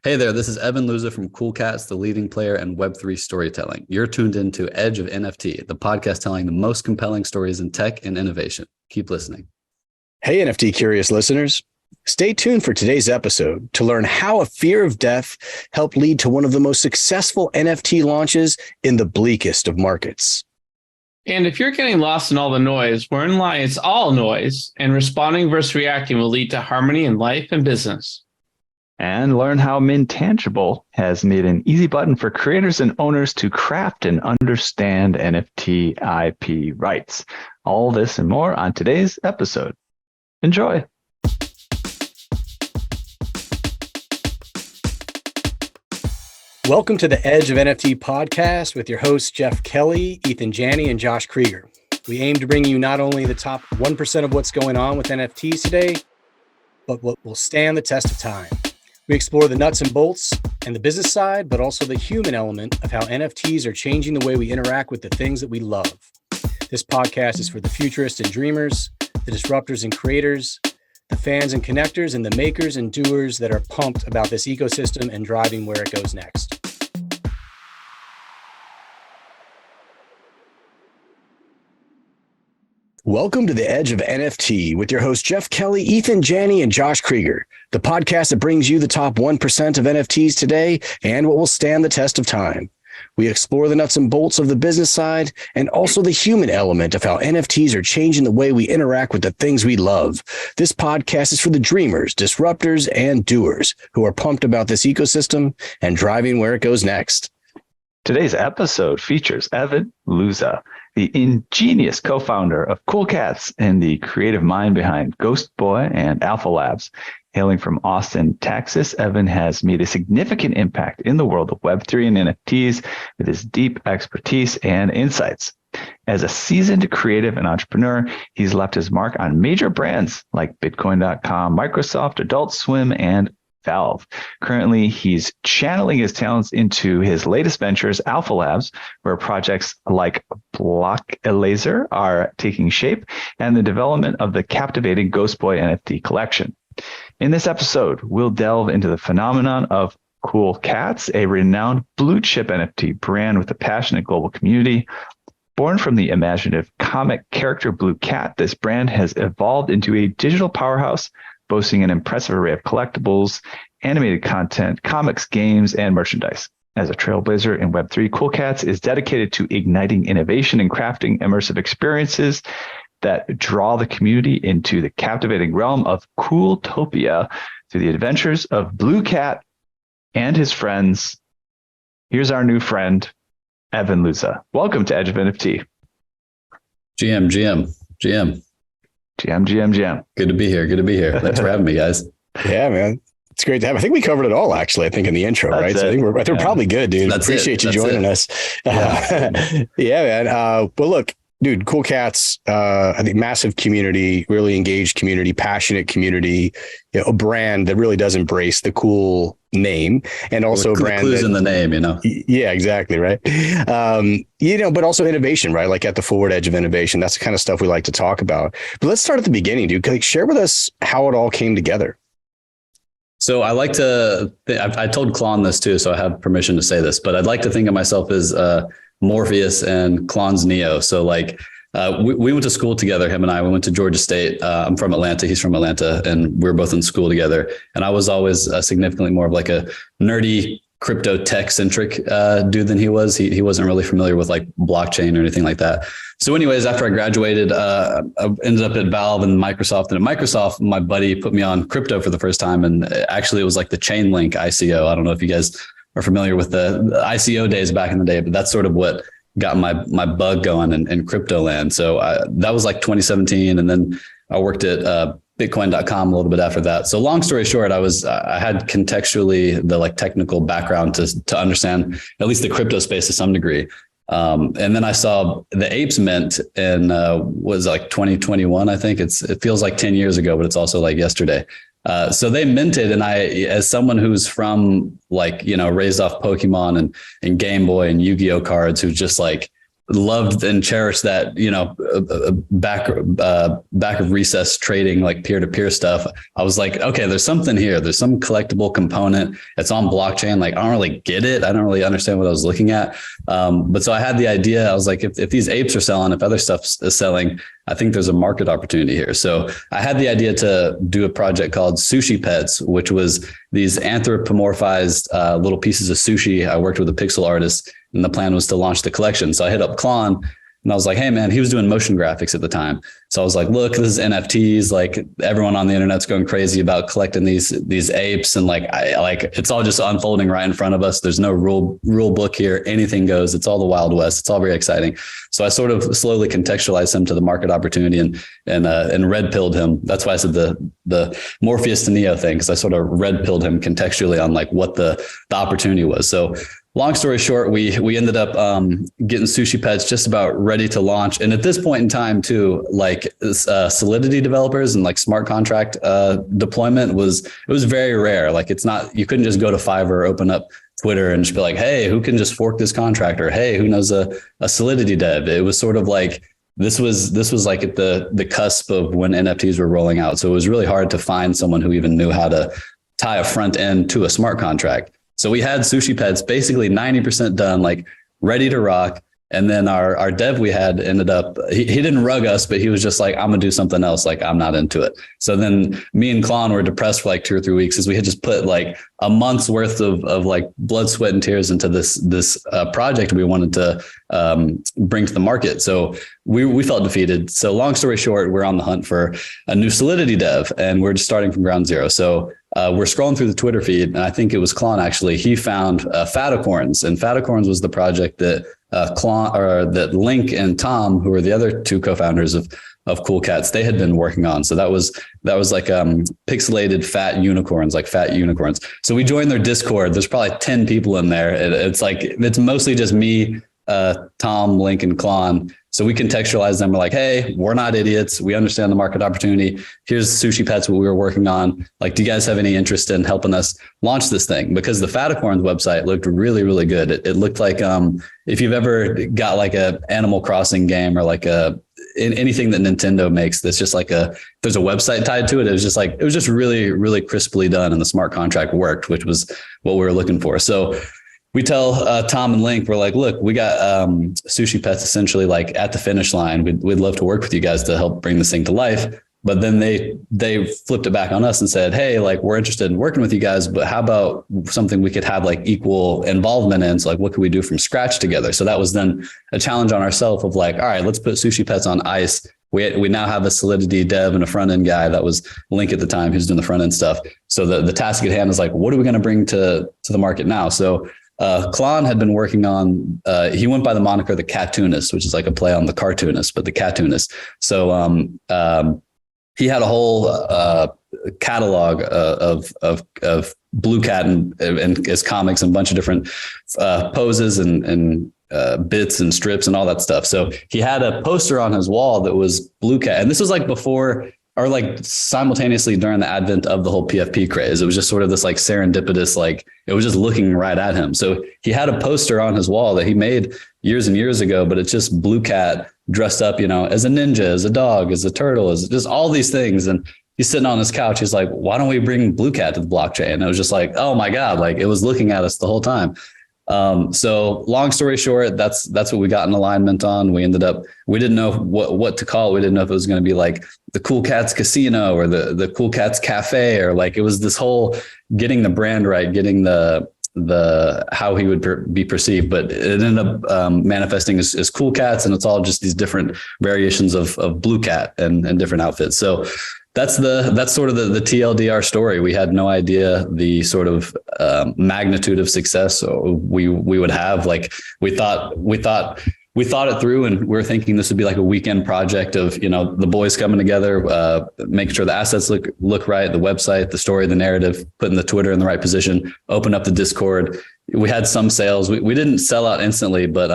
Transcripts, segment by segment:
Hey there, this is Evan Luza from Cool Cats, the leading player in Web3 storytelling. You're tuned into Edge of NFT, the podcast telling the most compelling stories in tech and innovation. Keep listening. Hey, NFT curious listeners. Stay tuned for today's episode to learn how a fear of death helped lead to one of the most successful NFT launches in the bleakest of markets. And if you're getting lost in all the noise, we're in line. It's all noise, and responding versus reacting will lead to harmony in life and business. And learn how Mintangible has made an easy button for creators and owners to craft and understand NFT IP rights. All this and more on today's episode. Enjoy. Welcome to the Edge of NFT podcast with your hosts, Jeff Kelly, Ethan Janney, and Josh Krieger. We aim to bring you not only the top 1% of what's going on with NFTs today, but what will stand the test of time. We explore the nuts and bolts and the business side, but also the human element of how NFTs are changing the way we interact with the things that we love. This podcast is for the futurists and dreamers, the disruptors and creators, the fans and connectors, and the makers and doers that are pumped about this ecosystem and driving where it goes next. Welcome to the Edge of NFT with your hosts, Jeff Kelly, Ethan Janney, and Josh Krieger, the podcast that brings you the top 1% of NFTs today and what will stand the test of time. We explore the nuts and bolts of the business side and also the human element of how NFTs are changing the way we interact with the things we love. This podcast is for the dreamers, disruptors, and doers who are pumped about this ecosystem and driving where it goes next. Today's episode features Evan Luza, the ingenious co-founder of Cool Cats and the creative mind behind Ghost Boy and Alpha Labs. Hailing from Austin, Texas, Evan has made a significant impact in the world of Web3 and NFTs with his deep expertise and insights. As a seasoned creative and entrepreneur, he's left his mark on major brands like Bitcoin.com, Microsoft, Adult Swim, and Valve. Currently, he's channeling his talents into his latest ventures, Alpha Labs, where projects like Blockalizer are taking shape, and the development of the captivating Ghost Boy NFT collection. In this episode, we'll delve into the phenomenon of Cool Cats, a renowned blue chip NFT brand with a passionate global community. Born from the imaginative comic character Blue Cat, this brand has evolved into a digital powerhouse, boasting an impressive array of collectibles, animated content, comics, games, and merchandise. As a trailblazer in Web3, Cool Cats is dedicated to igniting innovation and crafting immersive experiences that draw the community into the captivating realm of Cooltopia through the adventures of Blue Cat and his friends. Here's our new friend, Evan Luza. Welcome to Edge of NFT. GM. Good to be here. Thanks for having me, guys. Yeah, man. It's great to have. I think we covered it all, actually, I think in the intro, right? So I think we're probably good, dude. Appreciate you joining us. Yeah, man. Well, look, dude, Cool Cats, I think massive community, really engaged community, passionate community, a brand that really does embrace the cool name, and also a brand clues in the name, Yeah, exactly. Right. But also innovation, right? Like at the forward edge of innovation. That's the kind of stuff we like to talk about. But let's start at the beginning, dude. Like, share with us how it all came together. So I like to, I told Klon this too, so I have permission to say this, but I'd like to think of myself as Morpheus and Klon's Neo. So like we went to school together, him and I. We went to Georgia State. I'm from Atlanta. He's from Atlanta, and we were both in school together. And I was always significantly more of like a nerdy crypto tech centric dude than he was. He wasn't really familiar with like blockchain or anything like that. So anyways, after I graduated, I ended up at Valve and Microsoft. And at Microsoft, my buddy put me on crypto for the first time. And actually it was like the Chainlink ICO. I don't know if you guys are familiar with the ICO days back in the day, but that's sort of what got my bug going in crypto land. So that was like 2017. And then I worked at Bitcoin.com a little bit after that. So long story short, I had contextually the like technical background to understand at least the crypto space to some degree. And then I saw the Apes mint in was like 2021. I think it feels like 10 years ago, but it's also like yesterday. So they minted, and I, as someone who's from like, raised off Pokemon and Game Boy and Yu-Gi-Oh cards, who's just like loved and cherished that, back of recess trading, like peer-to-peer stuff. I was like, okay, there's something here. There's some collectible component. It's on blockchain. Like, I don't really get it. I don't really understand what I was looking at. But so I had the idea. I was like, if these apes are selling, if other stuff is selling, I think there's a market opportunity here. So I had the idea to do a project called Sushi Pets, which was these anthropomorphized little pieces of sushi. I worked with a pixel artist, and the plan was to launch the collection. So I hit up Klon, and I was like, hey man, he was doing motion graphics at the time. So I was like, look, this is NFTs. Like, everyone on the internet's going crazy about collecting these apes. And it's all just unfolding right in front of us. There's no rule book here. Anything goes. It's all the Wild West. It's all very exciting. So I sort of slowly contextualized him to the market opportunity and red pilled him. That's why I said the Morpheus to Neo thing, because I sort of red pilled him contextually on like what the opportunity was. So long story short, we ended up getting Sushi Pets just about ready to launch. And at this point in time too, like Solidity developers and like smart contract deployment was very rare. Like, it's not, you couldn't just go to Fiverr, open up Twitter and just be like, hey, who can just fork this contract? Or hey, who knows a Solidity dev? It was sort of like, this was like at the cusp of when NFTs were rolling out. So it was really hard to find someone who even knew how to tie a front end to a smart contract. So we had Sushi Pets basically 90% done, like ready to rock. And then our dev we had ended up, he didn't rug us, but he was just like, I'm gonna do something else. Like, I'm not into it. So then me and Klon were depressed for like 2 or 3 weeks, because we had just put like a month's worth of like blood, sweat, and tears into this project we wanted to bring to the market. So we felt defeated. So long story short, we're on the hunt for a new Solidity dev, and we're just starting from ground zero. So we're scrolling through the Twitter feed, and I think it was Klon actually. He found Fatacorns, and Fatacorns was the project that that Link and Tom, who were the other 2 co-founders of Cool Cats, they had been working on. So that was like pixelated fat unicorns. So we joined their Discord. There's probably 10 people in there. It's mostly just me, Tom, Link, and Klon. So we contextualize them. We're like, hey, we're not idiots. We understand the market opportunity. Here's Sushi Pets, what we were working on. Like, do you guys have any interest in helping us launch this thing? Because the Fatacorns website looked really, really good. It looked like if you've ever got like a Animal Crossing game, or like anything that Nintendo makes, that's just like there's a website tied to it. It was just really, really crisply done, and the smart contract worked, which was what we were looking for. So we tell Tom and Link, we're like, look, we got Sushi Pets essentially like at the finish line. We'd love to work with you guys to help bring this thing to life. But then they flipped it back on us and said, hey, like, we're interested in working with you guys, but how about something we could have like equal involvement in? So like, what could we do from scratch together? So that was then a challenge on ourselves of like, all right, let's put Sushi Pets on ice. We now have a Solidity dev and a front end guy. That was Link at the time, who's doing the front end stuff. So the task at hand is like, what are we going to bring to the market now? So Klon had been working on, he went by the moniker, the Cartoonist, which is like a play on the cartoonist, but the Cartoonist. So he had a whole catalog of Blue Cat and his comics and a bunch of different poses and bits and strips and all that stuff. So he had a poster on his wall that was Blue Cat. And this was like before, or like simultaneously during the advent of the whole PFP craze. It was just sort of this like serendipitous, like it was just looking right at him. So he had a poster on his wall that he made years and years ago, but it's just Blue Cat dressed up, as a ninja, as a dog, as a turtle, as just all these things. And he's sitting on his couch. He's like, why don't we bring Blue Cat to the blockchain? And it was just like, oh my God, like it was looking at us the whole time. So long story short, that's what we got in alignment on. We didn't know what to call it. We didn't know if it was going to be like the Cool Cats Casino or the Cool Cats Cafe, or like, it was this whole getting the brand right, getting the how he would be perceived, but it ended up manifesting as Cool Cats, and it's all just these different variations of Blue Cat and different outfits. So that's sort of the TLDR story. We had no idea the sort of magnitude of success we would have. Like we thought it through, and we were thinking this would be like a weekend project of, the boys coming together, making sure the assets look right, the website, the story, the narrative, putting the Twitter in the right position, open up the Discord. We had some sales. We didn't sell out instantly, but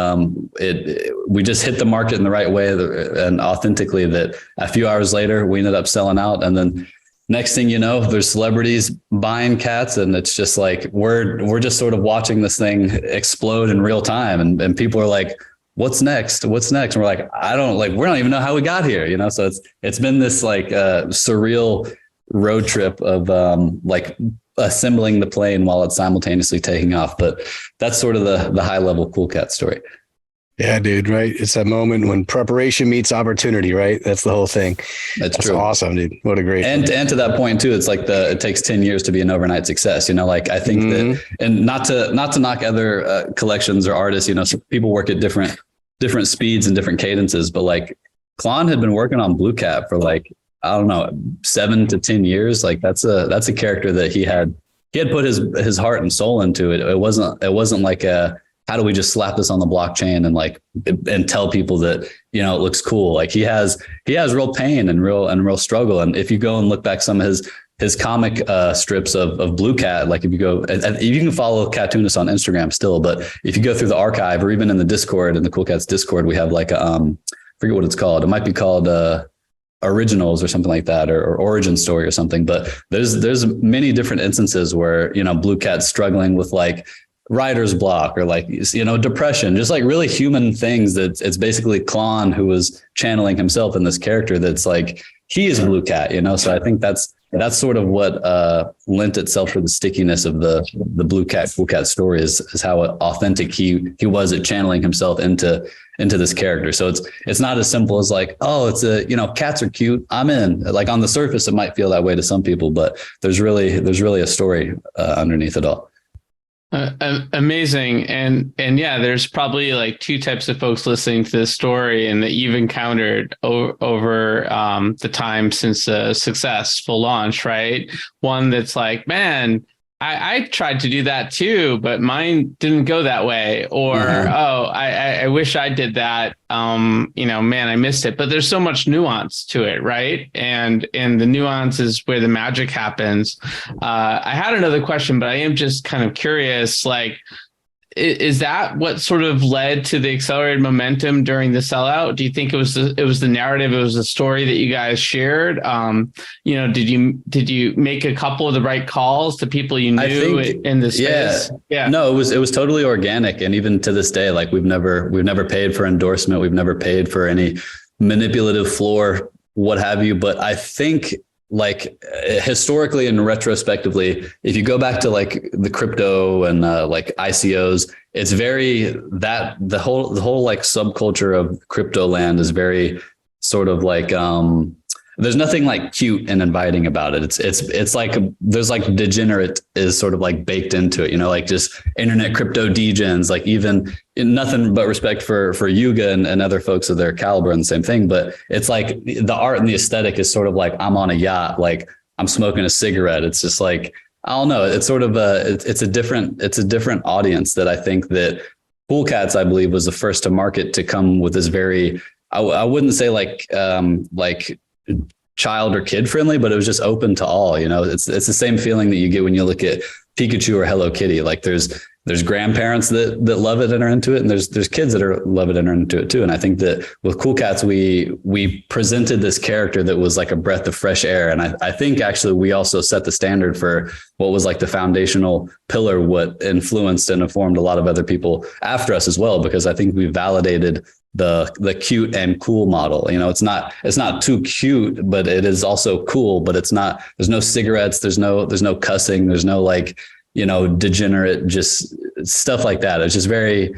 we just hit the market in the right way and authentically, that a few hours later we ended up selling out. And then next thing you know, there's celebrities buying cats, and it's just like we're just sort of watching this thing explode in real time. And people are like, what's next? What's next? And we're like, we don't even know how we got here, you know? So it's been this like surreal road trip of like assembling the plane while it's simultaneously taking off. But that's sort of the high level Cool Cat story. Yeah, dude. Right. It's that moment when preparation meets opportunity, right? That's the whole thing. That's true. Awesome, dude. What a great. And to that point too, it's like it takes 10 years to be an overnight success, you know, like I think that, and not to knock other collections or artists, you know, so people work at different speeds and different cadences, but like Klon had been working on Blue Cat for like, I don't know, 7 to 10 years. Like that's a character that he had put his heart and soul into it. It wasn't like how do we just slap this on the blockchain and tell people that, you know, it looks cool. Like he has real pain and real struggle. And if you go and look back some of his comic strips of Blue Cat, like if you go, you can follow Cartoonist on Instagram still, but if you go through the archive or even in the Discord, in the Cool Cats Discord, we have like forget what it's called. It might be called Originals or something like that, or Origin Story or something. But there's many different instances where, you know, Blue Cat's struggling with like writer's block or like, you know, depression, just like really human things. That it's basically Klon who was channeling himself in this character. That's like, he is Blue Cat, you know? So I think that's sort of what lent itself to the stickiness of the Blue Cat, Cool Cat story is how authentic he was at channeling himself into this character. So it's not as simple as like, oh, it's you know, cats are cute, I'm in. Like on the surface, it might feel that way to some people, but there's really a story underneath it all. Amazing. And yeah, there's probably like two types of folks listening to this story and that you've encountered over the time since a successful launch, right? One that's like, man, I tried to do that too, but mine didn't go that way. Or, I wish I did that. You know, man, I missed it. But there's so much nuance to it, right? And the nuance is where the magic happens. I had another question, but I am just kind of curious, like, is that what sort of led to the accelerated momentum during the sellout? Do you think it was the narrative? It was the story that you guys shared? You know, did you make a couple of the right calls to people you knew in the space? Yeah. No, it was totally organic. And even to this day, like we've never paid for endorsement. We've never paid for any manipulative floor, what have you. But I think, like historically and retrospectively, if you go back to like the crypto and like ICOs, it's very that the whole like subculture of crypto land is very sort of like there's nothing like cute and inviting about it. It's like there's like degenerate is sort of like baked into it, you know, like just internet crypto degens, like even nothing but respect for Yuga and other folks of their caliber and the same thing. But it's like the art and the aesthetic is sort of like I'm on a yacht, like I'm smoking a cigarette. It's just like, I don't know. It's sort of it's a different audience that I think that Cool Cats, I believe, was the first to market to come with this very, I wouldn't say like child or kid friendly, but it was just open to all, you know. It's the same feeling that you get when you look at Pikachu or Hello Kitty. Like there's grandparents that love it and are into it, and there's kids that love it and are into it too. And I think that with Cool Cats, we presented this character that was like a breath of fresh air. And I think actually we also set the standard for what was like the foundational pillar, what influenced and informed a lot of other people after us as well, because I think we validated the cute and cool model. You know, it's not too cute, but it is also cool, but it's not, there's no cigarettes, there's no cussing, there's no like, you know, degenerate, just stuff like that. It's just very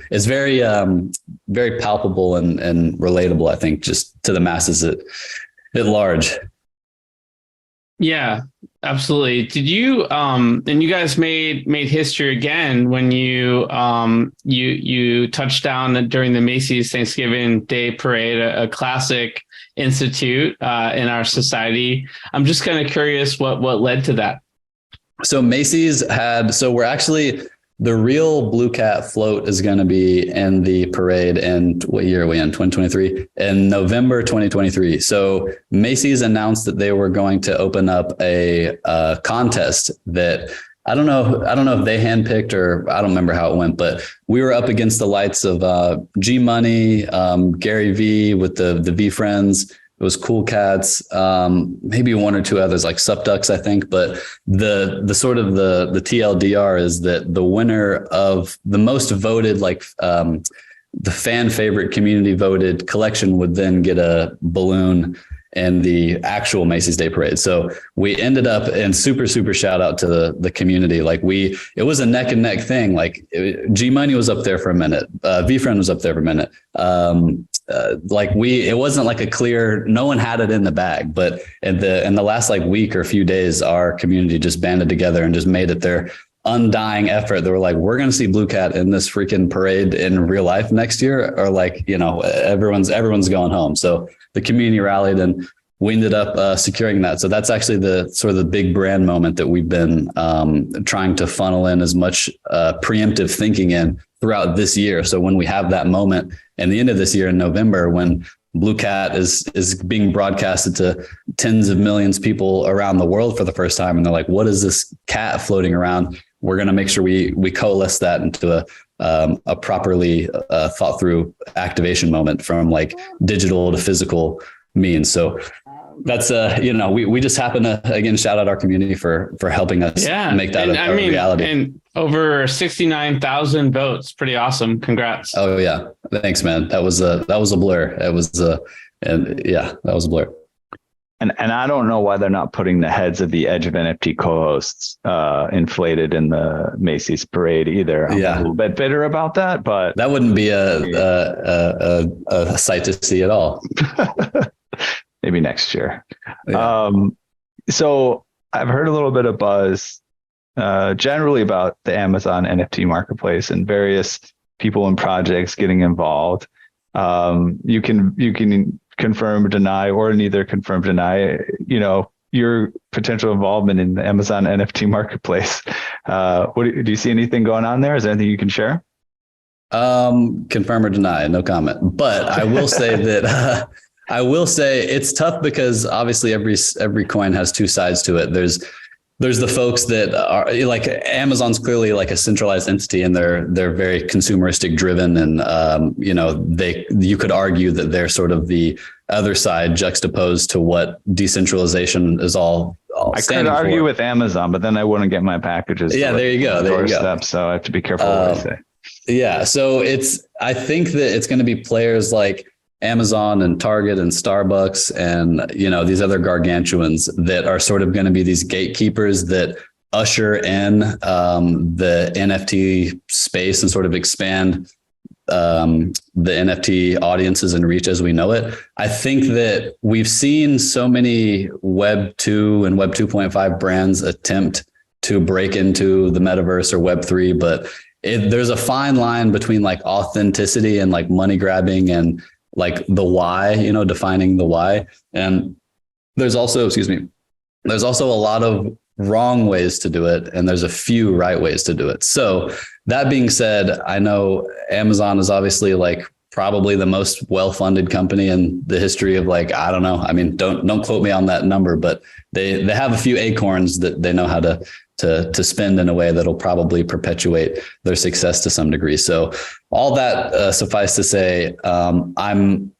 palpable and relatable, I think, just to the masses at large. Yeah, absolutely. Did you and you guys made history again when you touched down during the Macy's Thanksgiving Day Parade, a classic institute in our society. I'm just kind of curious what led to that. So Macy's we're actually, the real Blue Cat float is going to be in the parade. And what year are we in? 2023, in November 2023. So Macy's announced that they were going to open up a contest that I don't know if they handpicked, or I don't remember how it went, but we were up against the likes of G Money, Gary V with the V Friends. It was Cool Cats, maybe one or two others like Subducks, I think. But the sort of the TLDR is that the winner of the most voted like the fan favorite community voted collection would then get a balloon and the actual Macy's Day Parade. So we ended up, and super shout out to the community. Like it was a neck and neck thing. Like G Money was up there for a minute. VFriend was up there for a minute. It wasn't like a clear, no one had it in the bag, but in the last like week or few days, our community just banded together and just made it their undying effort. They were like, we're going to see Blue Cat in this freaking parade in real life next year, or like, everyone's going home. So the community rallied and we ended up securing that. So that's actually the sort of the big brand moment that we've been trying to funnel in as much preemptive thinking in throughout this year. So when we have that moment and the end of this year in November, when Blue Cat is being broadcasted to tens of millions of people around the world for the first time, and they're like, what is this cat floating around? We're going to make sure we coalesce that into a properly thought through activation moment from like digital to physical means. So that's we just happen to, again, shout out our community for helping us make that a reality. And over 69,000 votes. Pretty awesome. Congrats. Oh yeah. Thanks, man. That was a blur. That was a blur. And I don't know why they're not putting the heads of the Edge of NFT co-hosts inflated in the Macy's parade either. I'm a little bit bitter about that, but that wouldn't be a sight to see at all. Maybe next year. Yeah. So I've heard a little bit of buzz generally about the Amazon NFT marketplace and various people and projects getting involved. You can confirm, deny, or neither confirm, deny, your potential involvement in the Amazon NFT marketplace. Do you see anything going on there? Is there anything you can share? Confirm or deny, no comment. But I will say that it's tough because obviously every coin has two sides to it. There's the folks that are like, Amazon's clearly like a centralized entity and they're very consumeristic driven. And, you could argue that they're sort of the other side juxtaposed to what decentralization is all I could argue with Amazon, but then I wouldn't get my packages. Yeah, there you go. So I have to be careful what I say. Yeah. So I think that it's going to be players like Amazon and Target and Starbucks and, these other gargantuans that are sort of going to be these gatekeepers that usher in the NFT space and sort of expand the NFT audiences and reach as we know it. I think that we've seen so many Web 2 and Web 2.5 brands attempt to break into the metaverse or Web 3, but there's a fine line between like authenticity and like money grabbing and like the why, defining the why. And there's also a lot of wrong ways to do it. And there's a few right ways to do it. So that being said, I know Amazon is obviously like probably the most well-funded company in the history of like, I don't know. I mean, don't quote me on that number, but they have a few acorns that they know how to spend in a way that'll probably perpetuate their success to some degree. So all that suffice to say, I'm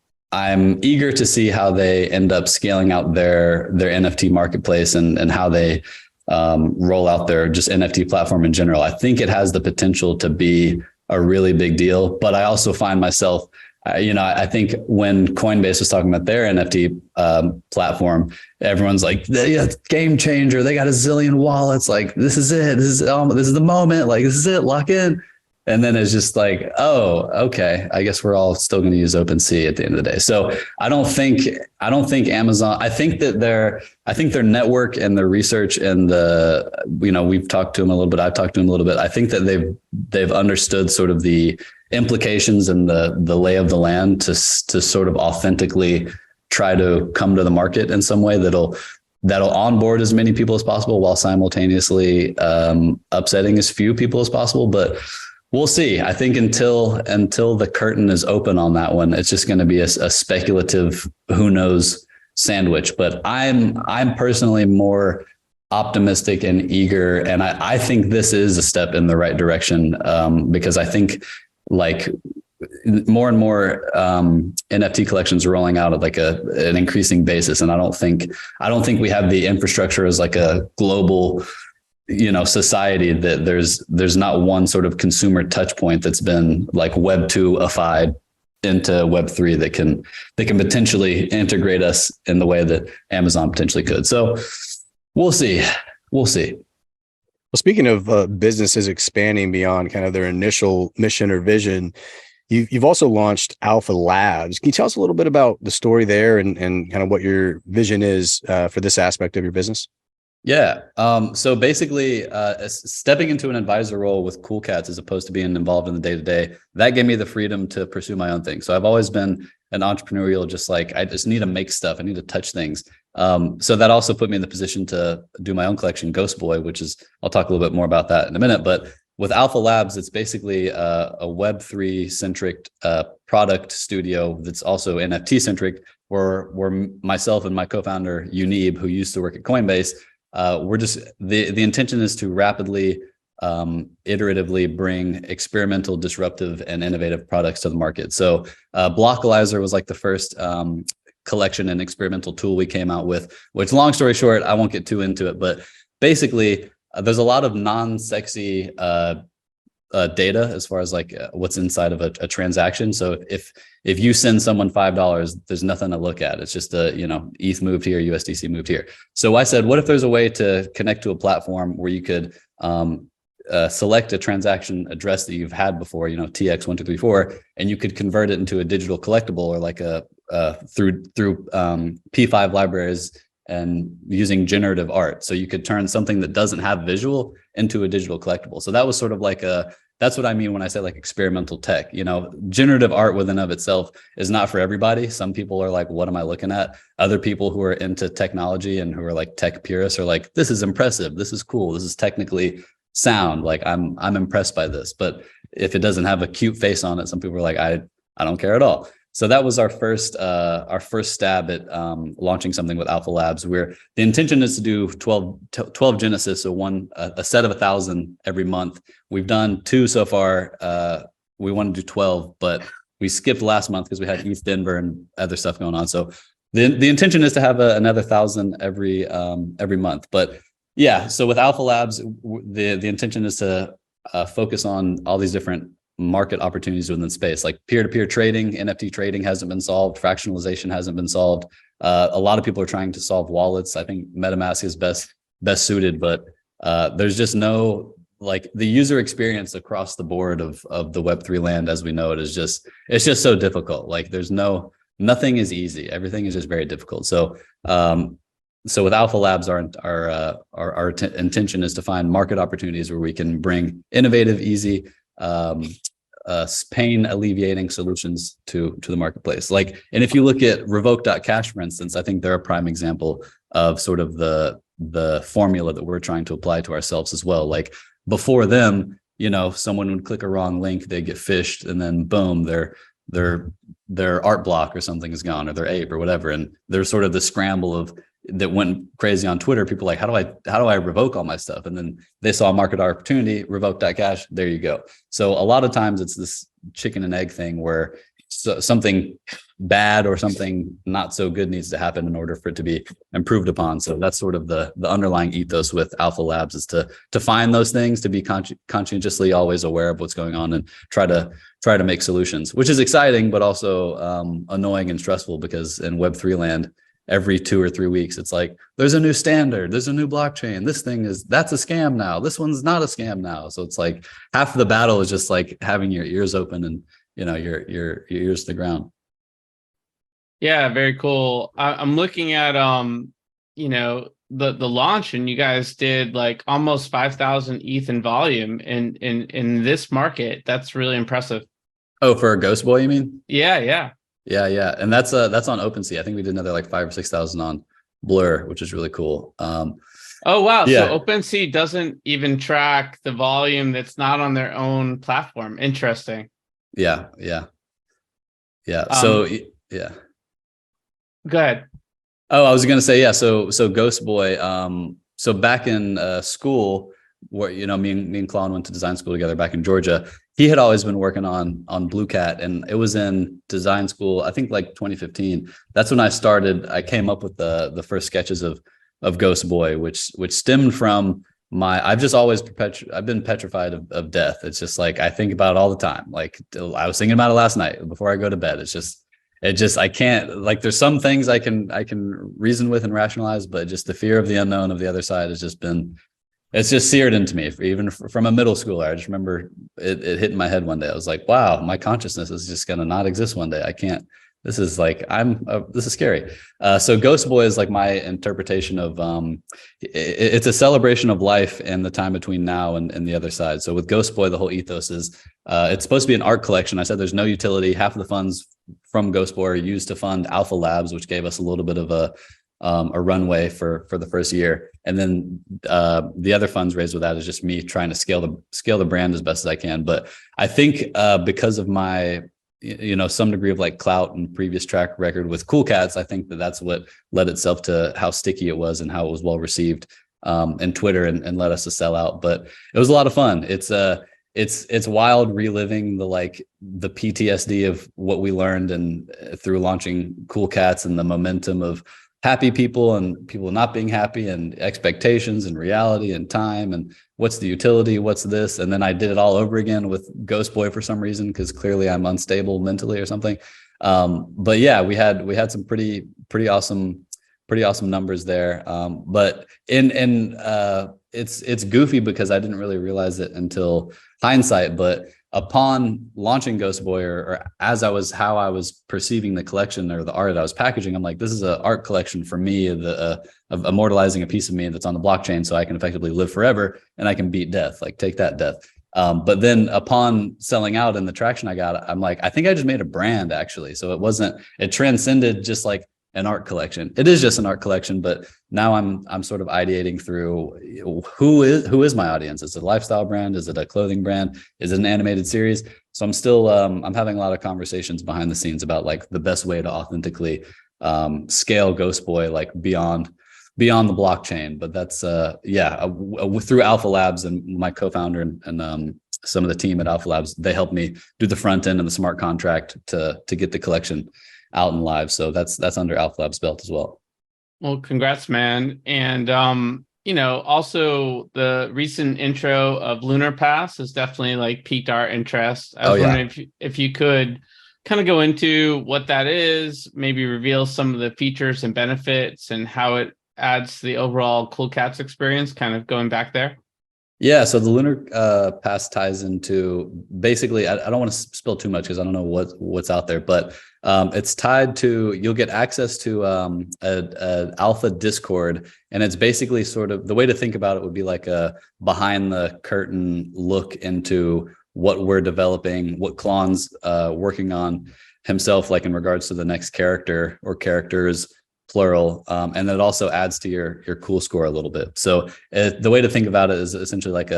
eager to see how they end up scaling out their NFT marketplace and how they roll out their just NFT platform in general. I think it has the potential to be a really big deal, but I also find myself, I think when Coinbase was talking about their NFT platform, everyone's like, yeah, game changer. They got a zillion wallets. Like, this is it. This is the moment. Like, this is it. Lock in. And then it's just like, oh, okay. I guess we're all still going to use OpenSea at the end of the day. So I don't think Amazon, I think their network and their research and we've talked to them a little bit. I've talked to them a little bit. I think that they've understood sort of the implications and the lay of the land to sort of authentically try to come to the market in some way that'll onboard as many people as possible while simultaneously upsetting as few people as possible. But we'll see. I think until the curtain is open on that one, it's just going to be a speculative, who knows, sandwich. But I'm personally more optimistic and eager, and I think this is a step in the right direction because I think like more and more NFT collections are rolling out at like an increasing basis, and I don't think we have the infrastructure as like a global society, that there's not one sort of consumer touch point that's been like Web2ified into Web3 that can potentially integrate us in the way that Amazon potentially could. So we'll see. Well, speaking of businesses expanding beyond kind of their initial mission or vision, you've also launched Alpha Labs. Can you tell us a little bit about the story there and kind of what your vision is for this aspect of your business? Yeah. So basically, stepping into an advisor role with Cool Cats as opposed to being involved in the day-to-day, that gave me the freedom to pursue my own thing. So I've always been an entrepreneurial, just like I just need to make stuff. I need to touch things. So that also put me in the position to do my own collection, Ghost Boy, which is, I'll talk a little bit more about that in a minute. But with Alpha Labs, it's basically a Web3 centric product studio that's also NFT centric, where myself and my co-founder Unib, who used to work at Coinbase, we're just the intention is to rapidly, iteratively bring experimental, disruptive, and innovative products to the market. So Blockalizer was like the first collection and experimental tool we came out with, which, long story short, I won't get too into it, but basically there's a lot of non-sexy data as far as like what's inside of a transaction. So if you send someone $5, there's nothing to look at. It's just ETH moved here, USDC moved here. So I said, what if there's a way to connect to a platform where you could select a transaction address that you've had before, TX1234, and you could convert it into a digital collectible, or like through P5 libraries and using generative art. So you could turn something that doesn't have visual into a digital collectible. So that was sort of like that's what I mean when I say like experimental tech. Generative art within of itself is not for everybody. Some people are like, what am I looking at? Other people who are into technology and who are like tech purists are like, this is impressive. This is cool. This is technically sound. Like I'm impressed by this. But if it doesn't have a cute face on it, some people are like, I don't care at all. So that was our first stab at launching something with Alpha Labs, where the intention is to do 12 Genesis, so a set of 1,000 every month. We've done 2 so far. We want to do 12, but we skipped last month because we had ETH Denver and other stuff going on. So the intention is to have another 1,000 every month. But yeah, so with Alpha Labs, the intention is to focus on all these different market opportunities within space, like peer-to-peer trading. NFT trading hasn't been solved. Fractionalization hasn't been solved. A lot of people are trying to solve wallets. I think MetaMask is best suited, but there's just no, like, the user experience across the board of the Web3 land as we know it is it's just so difficult. Like nothing is easy. Everything is just very difficult. So with Alpha Labs, our intention is to find market opportunities where we can bring innovative, easy, pain alleviating solutions to the marketplace. Like, and if you look at Revoke.cash, for instance, I think they're a prime example of sort of the formula that we're trying to apply to ourselves as well. Like, before them, someone would click a wrong link, they get phished, and then boom, their art block or something is gone, or their ape or whatever. And there's sort of the scramble that went crazy on Twitter. People like, how do I revoke all my stuff? And then they saw a market opportunity, Revoke.cash, there you go. So a lot of times it's this chicken and egg thing where something bad or something not so good needs to happen in order for it to be improved upon. So that's sort of the underlying ethos with Alpha Labs, is to find those things, to be conscientiously always aware of what's going on and try to make solutions, which is exciting, but also annoying and stressful, because in Web3 land, every 2 or 3 weeks, it's like, there's a new standard, there's a new blockchain, that's a scam now, this one's not a scam now. So it's like half of the battle is just like having your ears open and your ears to the ground. Yeah, very cool. I'm looking at the launch, and you guys did like almost 5,000 ETH in volume in this market. That's really impressive. Oh, for a Ghost Boy, you mean? Yeah. Yeah. And that's on OpenSea. I think we did another like 5,000 or 6,000 on Blur, which is really cool. Oh, wow. Yeah. So OpenSea doesn't even track the volume that's not on their own platform. Interesting. Yeah. So, yeah. Go ahead. Oh, I was going to say, yeah. So Ghost Boy, so back in school, where, me and Klon went to design school together back in Georgia. He had always been working on Blue Cat, and it was in design school, I think like 2015. That's when I came up with the first sketches of Ghost Boy, which stemmed from I've just always I've been petrified of death. It's just like I think about it all the time. Like I was thinking about it last night before I go to bed. I can't, like, there's some things I can reason with and rationalize, but just the fear of the unknown of the other side has just been, it's just seared into me. Even from a middle schooler, I just remember it hit in my head one day. I was like, wow, my consciousness is just going to not exist one day. I can't, this is like, this is scary. So Ghost Boy is like my interpretation of, it's a celebration of life and the time between now and the other side. So with Ghost Boy, the whole ethos is, it's supposed to be an art collection. I said there's no utility. Half of the funds from Ghost Boy are used to fund Alpha Labs, which gave us a little bit of a runway for the first year. And then the other funds raised with that is just me trying to scale the brand as best as I can. But I think because of my, some degree of like clout and previous track record with Cool Cats, I think that's what led itself to how sticky it was and how it was well received in Twitter and led us to sell out. But it was a lot of fun. It's wild reliving the PTSD of what we learned and through launching Cool Cats and the momentum of happy people and people not being happy and expectations and reality and time and what's the utility, what's this. And then I did it all over again with Ghost Boy for some reason, because clearly I'm unstable mentally or something. But yeah, we had some pretty awesome numbers there. But it's goofy because I didn't really realize it until hindsight. But upon launching Ghost Boy, or how I was perceiving the collection or the art I was packaging, I'm like, this is an art collection for me, of immortalizing a piece of me that's on the blockchain, so I can effectively live forever and I can beat death. Like, take that, death. But then upon selling out and the traction I got, I'm like, I think I just made a brand, actually. So it transcended just like an art collection. It is just an art collection, but now I'm sort of ideating through who is my audience. Is it a lifestyle brand? Is it a clothing brand? Is it an animated series? So I'm still I'm having a lot of conversations behind the scenes about like the best way to authentically scale Ghost Boy like beyond the blockchain. But that's through Alpha Labs and my co-founder and some of the team at Alpha Labs, they helped me do the front end and the smart contract to get the collection out and live. So that's under Alpha Labs belt as well. Well, congrats, man. And also the recent intro of Lunar Pass has definitely like piqued our interest. I was wondering if you could kind of go into what that is, maybe reveal some of the features and benefits and how it adds to the overall Cool Cats experience, kind of going back there. Yeah, so the Lunar Pass ties into, basically, I don't want to spill too much because I don't know what's out there, but it's tied to, you'll get access to a alpha Discord, and it's basically sort of, the way to think about it would be like a behind the curtain look into what we're developing, what Klon's working on himself, like in regards to the next character or characters, plural, and it also adds to your cool score a little bit. So the way to think about it is essentially like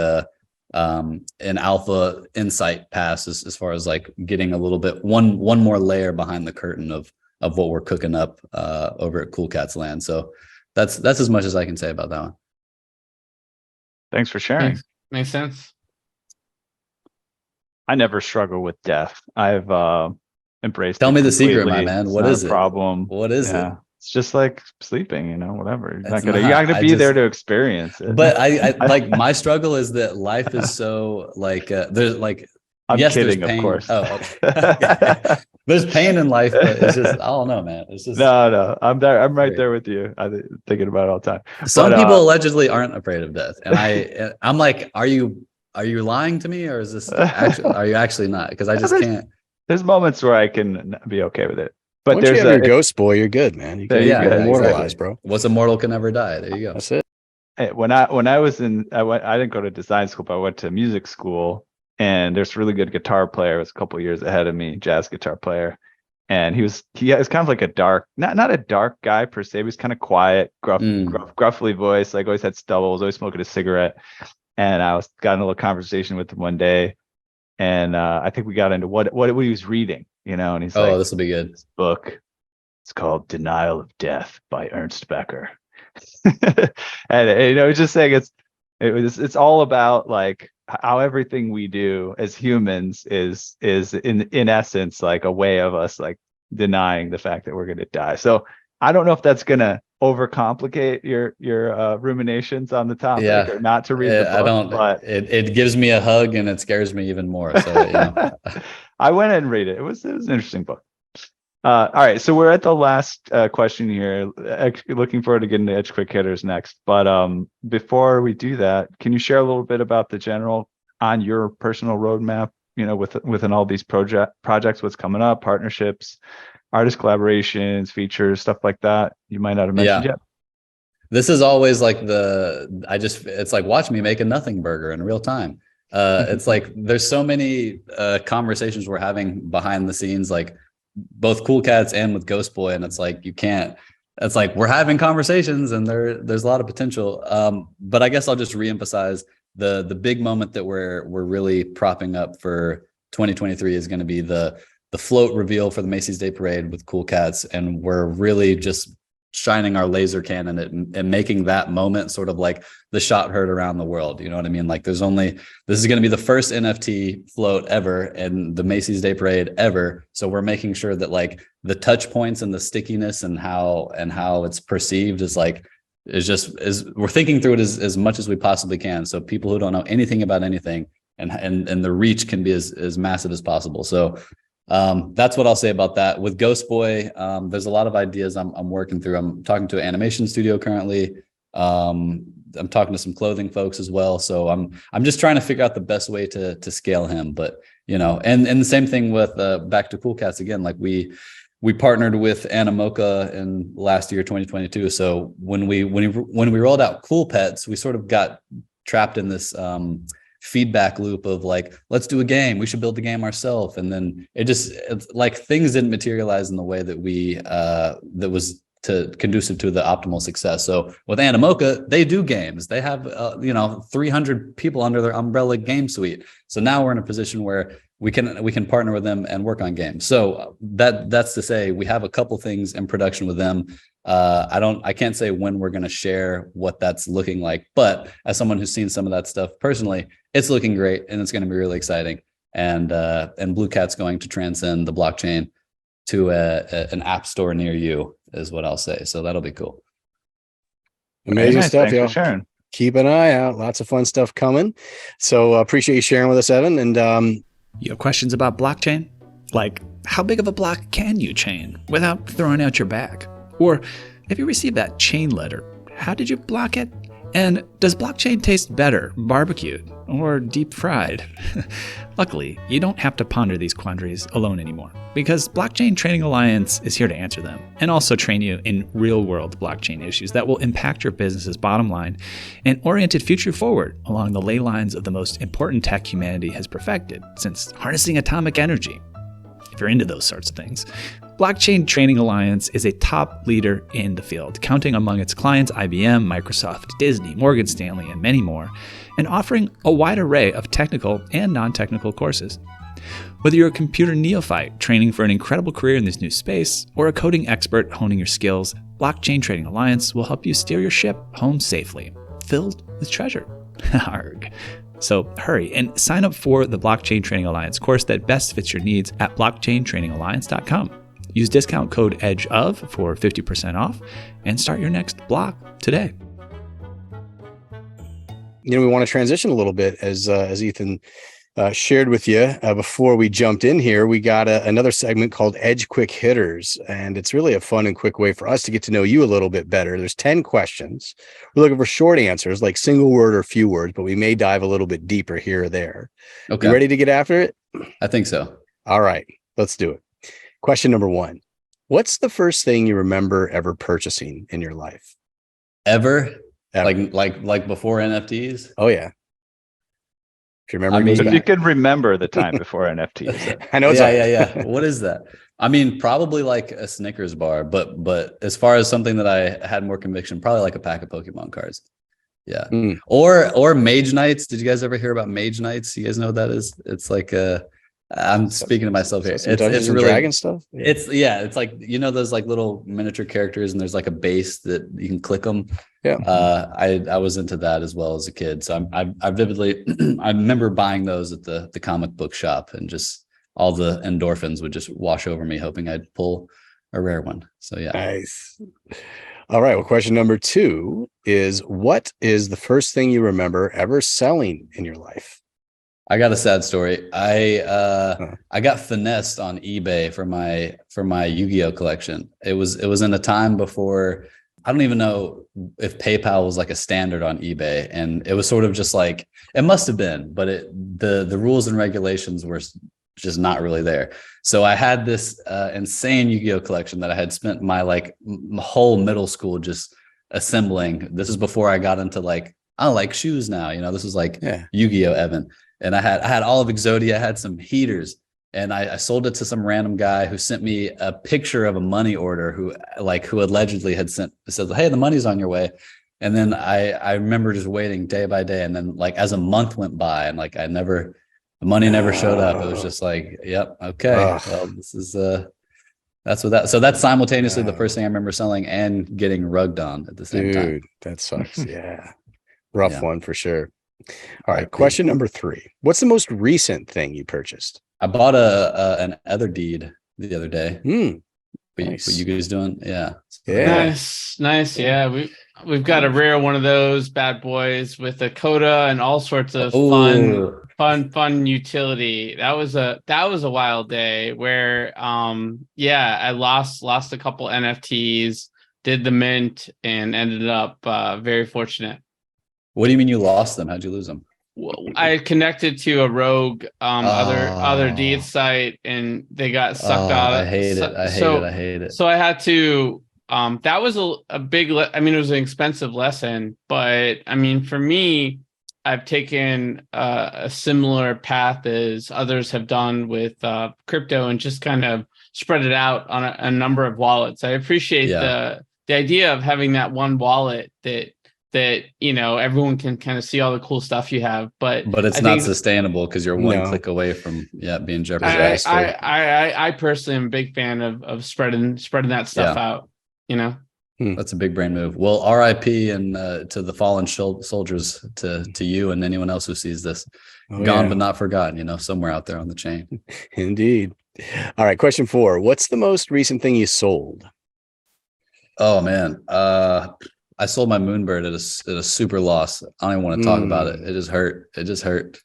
an alpha insight pass, as far as like getting a little bit one more layer behind the curtain of what we're cooking up over at Cool Cats Land. So that's as much as I can say about that one. Thanks for sharing. Makes sense. I never struggle with death. I've embraced. Tell me the secret, my man. What is it? Problem. What is it? It's just like sleeping, whatever. You're not gonna be there to experience it. But I like, my struggle is that life is so like there's like, I'm yes, kidding, there's pain. Of course. Oh, okay. There's pain in life, but it's just, I don't know, man. It's just no. I'm there. I'm right there with you. I'm thinking about it all the time. Some people allegedly aren't afraid of death, and I'm like, are you lying to me, or is this actually? Are you actually not? Because I just can't. There's moments where I can be okay with it. But once you have your Ghost Boy, you're good, man. You can immortalize, bro. What's immortal can never die. There you go. That's it. Hey, when I was I didn't go to design school, but I went to music school, and there's a really good guitar player. He was a couple of years ahead of me, jazz guitar player. And he was kind of like a dark, not a dark guy per se, but he was kind of quiet, gruffly voiced, like always had stubbles, always smoking a cigarette. And I got in a little conversation with him one day, and I think we got into what he was reading, and he's like, this will be good. This book, it's called Denial of Death by Ernst Becker. And just saying it's all about like how everything we do as humans is in essence like a way of us like denying the fact that we're going to die. So I don't know if that's gonna overcomplicate your ruminations on the topic or not to read the book. I don't. But it gives me a hug and it scares me even more. So I went and read it. It was an interesting book. All right, so we're at the last question here. Looking forward to getting to Edge Quick Hitters next. But before we do that, can you share a little bit about the general on your personal roadmap? Within all these projects, what's coming up, partnerships, artist collaborations, features, stuff like that. You might not have mentioned yet. This is always like it's like watch me make a nothing burger in real time. It's like there's so many conversations we're having behind the scenes, like both Cool Cats and with Ghost Boy, and it's like it's like we're having conversations and there's a lot of potential. But I guess I'll just reemphasize the big moment that we're really propping up for 2023 is going to be the float reveal for the Macy's Day Parade with Cool Cats, and we're really just shining our laser cannon at and making that moment sort of like the shot heard around the world. You know what I mean? Like this is going to be the first NFT float ever and the Macy's Day Parade ever. So we're making sure that like the touch points and the stickiness and how it's perceived is we're thinking through it as much as we possibly can. So people who don't know anything about anything and the reach can be as massive as possible. So that's what I'll say about that. With Ghost Boy, there's a lot of ideas I'm working through. I'm talking to an animation studio currently. I'm talking to some clothing folks as well. So I'm just trying to figure out the best way to scale him. But and the same thing with back to Cool Cats again. Like we partnered with Animoca in last year, 2022. So when we rolled out Cool Pets, we sort of got trapped in this feedback loop of like, let's do a game, we should build the game ourselves, and then it's like things didn't materialize in the way that that was conducive to the optimal success. So with Animoca, they do games, they have 300 people under their umbrella game suite. So now we're in a position where we can partner with them and work on games. So that's to say we have a couple things in production with them. I can't say when we're going to share what that's looking like, but as someone who's seen some of that stuff personally, it's looking great and it's going to be really exciting. And Blue Cat's going to transcend the blockchain to an app store near you is what I'll say. So that'll be cool. Amazing stuff, y'all. Sharon. Keep an eye out. Lots of fun stuff coming. So appreciate you sharing with us, Evan. And you have questions about blockchain? Like, how big of a block can you chain without throwing out your bag? Or if you received that chain letter, how did you block it? And does blockchain taste better barbecued or deep fried? Luckily, you don't have to ponder these quandaries alone anymore, because Blockchain Training Alliance is here to answer them and also train you in real-world blockchain issues that will impact your business's bottom line and orient it future forward along the ley lines of the most important tech humanity has perfected since harnessing atomic energy. If you're into those sorts of things, Blockchain Training Alliance is a top leader in the field, counting among its clients IBM, Microsoft, Disney, Morgan Stanley, and many more, and offering a wide array of technical and non-technical courses. Whether you're a computer neophyte training for an incredible career in this new space, or a coding expert honing your skills, Blockchain Training Alliance will help you steer your ship home safely, filled with treasure. Arg. So hurry and sign up for the Blockchain Training Alliance course that best fits your needs at blockchaintrainingalliance.com. Use discount code EDGEOF for 50% off and start your next block today. we want to transition a little bit as Ethan shared with you before we jumped in here. We got another segment called Edge Quick Hitters, and it's really a fun and quick way for us to get to know you a little bit better. There's 10 questions. We're looking for short answers, like single word or few words, but we may dive a little bit deeper here or there. Okay. You ready to get after it? I think so. All right, let's do it. Question number 1. What's the first thing you remember ever purchasing in your life? Ever? Like before NFTs? Oh yeah. If you remember, if you can remember the time before NFTs. I know. Yeah. What is that? I mean, probably like a Snickers bar, but as far as something that I had more conviction, probably like a pack of Pokemon cards. Yeah. Or Mage Knights. Did you guys ever hear about Mage Knights? You guys know what that is? It's like I'm speaking to myself here. It's really dragon stuff. Yeah. It's like, those like little miniature characters, and there's like a base that you can click them. Yeah. I was into that as well as a kid. So I vividly I remember buying those at the comic book shop, and just all the endorphins would just wash over me, hoping I'd pull a rare one. So yeah. Nice. All right. Well, question number 2 is, what is the first thing you remember ever selling in your life? I got a sad story. I got finessed on eBay for my Yu-Gi-Oh collection. It was in a time before, I don't even know if PayPal was like a standard on eBay, and it was sort of just like, it must have been, but the rules and regulations were just not really there. So I had this insane Yu-Gi-Oh collection that I had spent my whole middle school just assembling. This is before I got into like, I like shoes now, this was like Yu-Gi-Oh Evan. And I had all of Exodia, I had some heaters, and I sold it to some random guy who sent me a picture of a money order who allegedly had said, hey, the money's on your way. And then I remember just waiting day by day. And then like as a month went by and like the money never showed up. It was just like, yep. Okay. Well, this is, so that's simultaneously the first thing I remember selling and getting rugged on at the same time. Dude, that sucks. Yeah. Rough one for sure. All right. Question number 3. What's the most recent thing you purchased? I bought an Ether deed the other day. Nice. What you guys doing? Yeah. Nice. Yeah. We've got a rare one of those bad boys with a coda and all sorts of fun utility. That was a wild day where I lost a couple NFTs, did the mint, and ended up very fortunate. What do you mean you lost them? How'd you lose them? Well, I connected to a rogue other deed site, and they got sucked out. I hate it. So I had to. That was a big. I mean, it was an expensive lesson, but I mean, for me, I've taken a similar path as others have done with crypto, and just kind of spread it out on a number of wallets. I appreciate the idea of having that one wallet that everyone can kind of see all the cool stuff you have, but it's not sustainable because you're one click away from being jeopardized. I personally am a big fan of spreading that stuff out. That's a big brain move. Well, RIP and to the fallen soldiers, to you and anyone else who sees this. Gone but not forgotten, somewhere out there on the chain. Indeed. All right, question 4. What's the most recent thing you sold? Oh man, I sold my Moonbird at a super loss. I don't even want to talk about it. It just hurt.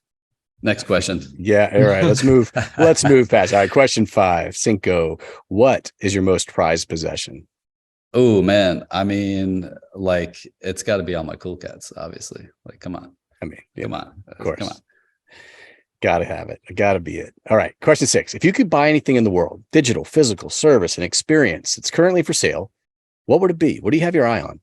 Next question. Yeah. All right. Let's move past. All right. Question 5. Cinco. What is your most prized possession? Oh man. I mean, like, it's got to be all my cool cats, obviously. Like, come on. Come on. Of course. Come on. Gotta have it. Gotta be it. All right. Question 6. If you could buy anything in the world, digital, physical, service, and experience, it's currently for sale, what would it be? What do you have your eye on?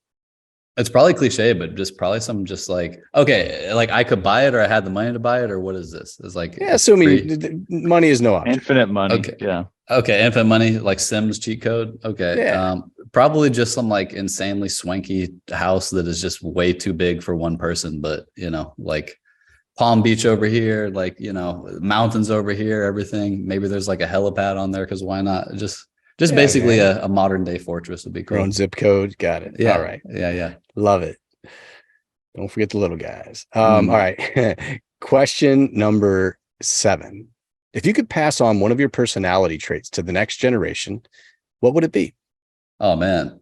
It's probably cliche, but probably something just like, okay, like I could buy it, or I had the money to buy it, or what is this? It's like, assuming money is no object. Infinite money. Okay. Yeah. Okay. Infinite money, like Sims cheat code. Okay. Yeah. Probably just some like insanely swanky house that is just way too big for one person, but like Palm Beach over here, like, mountains over here, everything. Maybe there's like a helipad on there, because why not? Just basically a modern day fortress would be cool. Your own zip code. Got it. Yeah. All right. Yeah. Love it. Don't forget the little guys. All right. Question number 7. If you could pass on one of your personality traits to the next generation, what would it be? Oh man.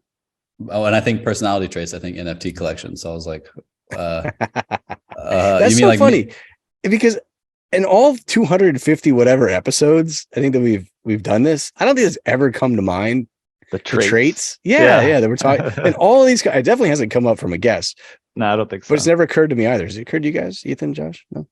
Oh, and I think personality traits, I think NFT collection. So I was like, that's so funny because in all 250 whatever episodes, I think that we've done this, I don't think it's ever come to mind. The traits. Yeah. That we're talking. And all of these, it definitely hasn't come up from a guest. No, I don't think so. But it's never occurred to me either. Has it occurred to you guys, Ethan, Josh? No.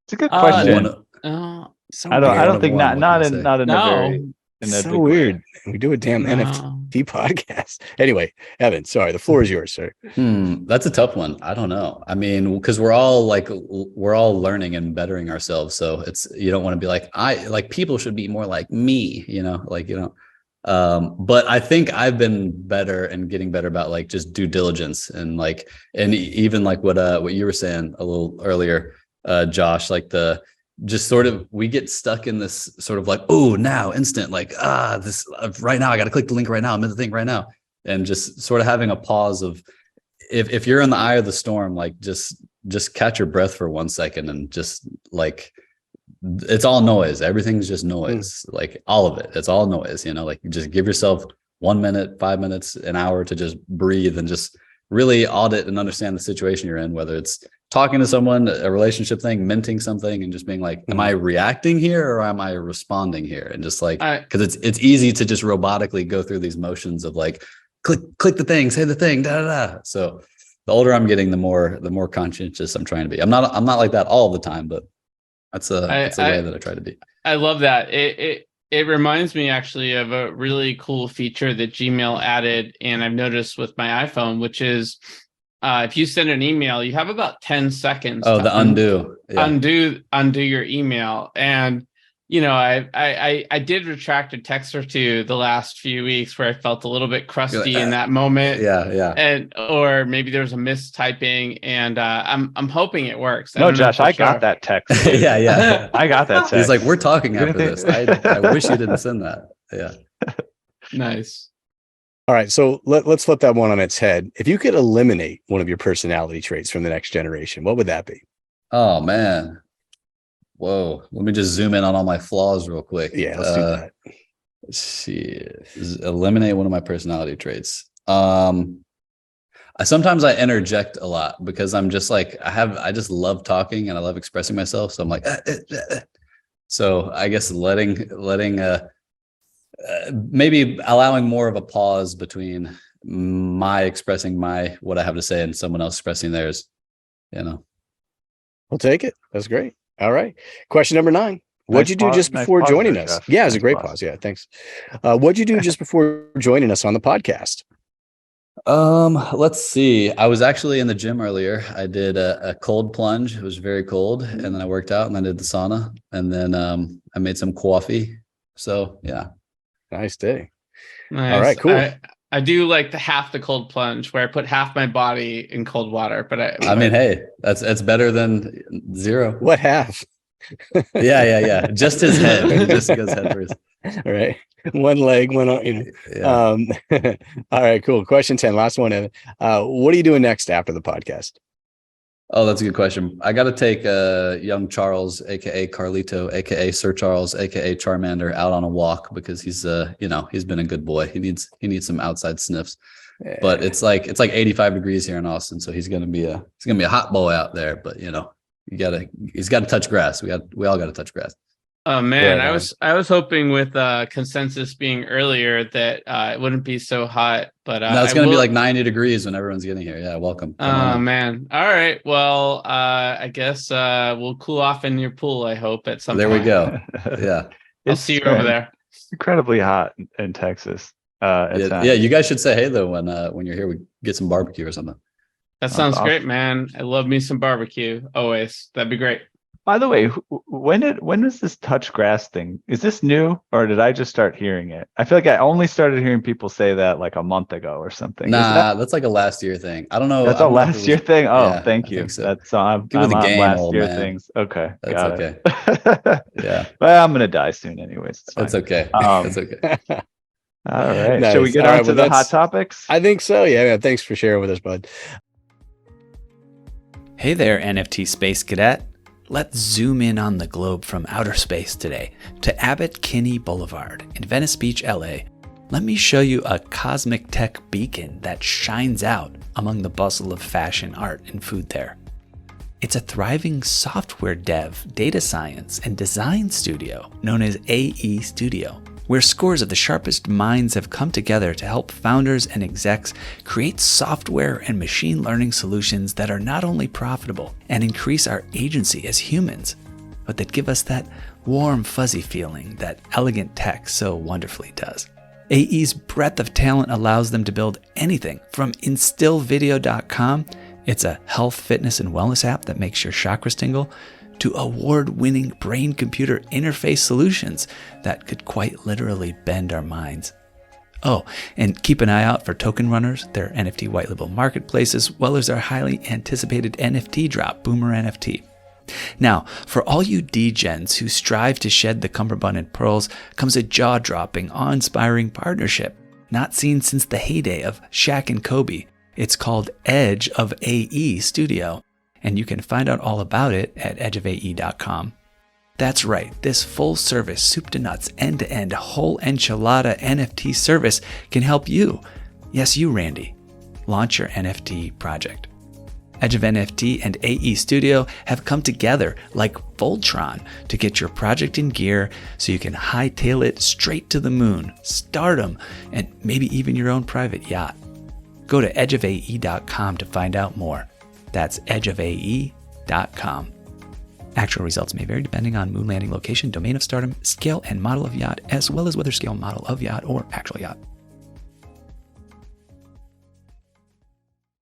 It's a good question. I don't think not in a very. It's so weird. We do a damn NFT podcast. Anyway, Evan, sorry, the floor is yours, sir. That's a tough one. I don't know. I mean, because we're all learning and bettering ourselves. So you don't want to be like, people should be more like me, but I think I've been better and getting better about like just due diligence and even like what you were saying a little earlier, Josh, like just sort of, we get stuck in this sort of like, oh, now instant, like, this right now, I got to click the link right now. I'm in the thing right now. And just sort of having a pause of, if you're in the eye of the storm, like just catch your breath for 1 second and just like, it's all noise. Everything's just noise. Like all of it. It's all noise, like just give yourself 1 minute, 5 minutes, an hour to just breathe and just really audit and understand the situation you're in, whether it's talking to someone, a relationship thing, minting something, and just being like, am I reacting here or am I responding here? And just like, because it's easy to just robotically go through these motions of like, click the thing, say the thing, da da da. So the older I'm getting, the more conscientious I'm trying to be. I'm not like that all the time, but that's a way that I try to be. I love that. It reminds me actually of a really cool feature that Gmail added, and I've noticed with my iPhone, which is if you send an email, you have about 10 seconds. Oh, the undo. Undo your email. And I did retract a text or two the last few weeks where I felt a little bit crusty in that moment. Yeah. Or maybe there was a mistyping, and I'm hoping it works. No, Josh, I got that text. yeah. I got that text. He's like, we're talking after this. I wish you didn't send that. Yeah. Nice. All right. So let's flip that one on its head. If you could eliminate one of your personality traits from the next generation, what would that be? Oh, man. Whoa. Let me just zoom in on all my flaws real quick. Yeah, let's do that. Let's see. Eliminate one of my personality traits. Sometimes I interject a lot because I'm just like, I just love talking and I love expressing myself. So I'm like, so I guess letting maybe allowing more of a pause between my expressing what I have to say and someone else expressing theirs, We'll take it. That's great. All right. Question number 9. What'd you do just before joining us? Yeah, it was a great pause. Yeah, thanks. What'd you do just before joining us on the podcast? Let's see. I was actually in the gym earlier. I did a cold plunge. It was very cold. And then I worked out and then I did the sauna. And then I made some coffee. So yeah. Nice day. Nice. All right, cool. I do like half the cold plunge where I put half my body in cold water, but I mean, hey, that's better than zero. What half? Yeah. Just his head. He just goes head first. All right. One leg, one arm. Yeah. All right, cool. Question 10, last one, Evan. What are you doing next after the podcast? Oh, that's a good question. I got to take young Charles, aka Carlito, aka Sir Charles, aka Charmander, out on a walk because he's he's been a good boy. He needs some outside sniffs. Yeah. But it's like 85 degrees here in Austin, so he's gonna be a hot boy out there. But he's got to touch grass. We all got to touch grass. Oh man, I was hoping with consensus being earlier that it wouldn't be so hot, but no, it's going to be like 90 degrees when everyone's getting here. Yeah, welcome. Oh man, all right. Well, I guess we'll cool off in your pool. I hope at some point. There we go. Yeah, I'll see you over there. Incredibly hot in Texas. Yeah, you guys should say hey though when you're here. We get some barbecue or something. That sounds great, man. I love me some barbecue always. That'd be great. By the way, when was this touch grass thing? Is this new or did I just start hearing it? I feel like I only started hearing people say that like a month ago or something. Nah, that's like a last year thing. I don't know. That's a last year thing? Oh, yeah, thank you. So. That's I'm on last year things. Okay. That's okay. Yeah. Well, I'm gonna die soon anyways. It's okay. It's okay. All right. Nice. Shall we get on to the hot topics? I think so. Yeah. Thanks for sharing with us, bud. Hey there, NFT Space Cadet. Let's zoom in on the globe from outer space today to Abbot Kinney Boulevard in Venice Beach, LA. Let me show you a cosmic tech beacon that shines out among the bustle of fashion, art, and food there. It's a thriving software dev, data science, and design studio known as AE Studio, where scores of the sharpest minds have come together to help founders and execs create software and machine learning solutions that are not only profitable and increase our agency as humans, but that give us that warm, fuzzy feeling that elegant tech so wonderfully does. AE's breadth of talent allows them to build anything from instillvideo.com, it's a health, fitness, and wellness app that makes your chakras tingle, to award-winning brain-computer interface solutions that could quite literally bend our minds. Oh, and keep an eye out for Token Runners, their NFT white label marketplace, as well as their highly anticipated NFT drop, Boomer NFT. Now, for all you degens who strive to shed the cummerbund and pearls comes a jaw-dropping, awe-inspiring partnership, not seen since the heyday of Shaq and Kobe. It's called Edge of AE Studio, and you can find out all about it at edgeofae.com. That's right, this full service, soup to nuts, end to end, whole enchilada NFT service can help you, yes, you, Randy, launch your NFT project. Edge of NFT and AE Studio have come together like Voltron to get your project in gear so you can hightail it straight to the moon, stardom, and maybe even your own private yacht. Go to edgeofae.com to find out more. That's edgeofae.com. Actual results may vary depending on moon landing location, domain of stardom, scale and model of yacht, as well as whether scale model of yacht or actual yacht.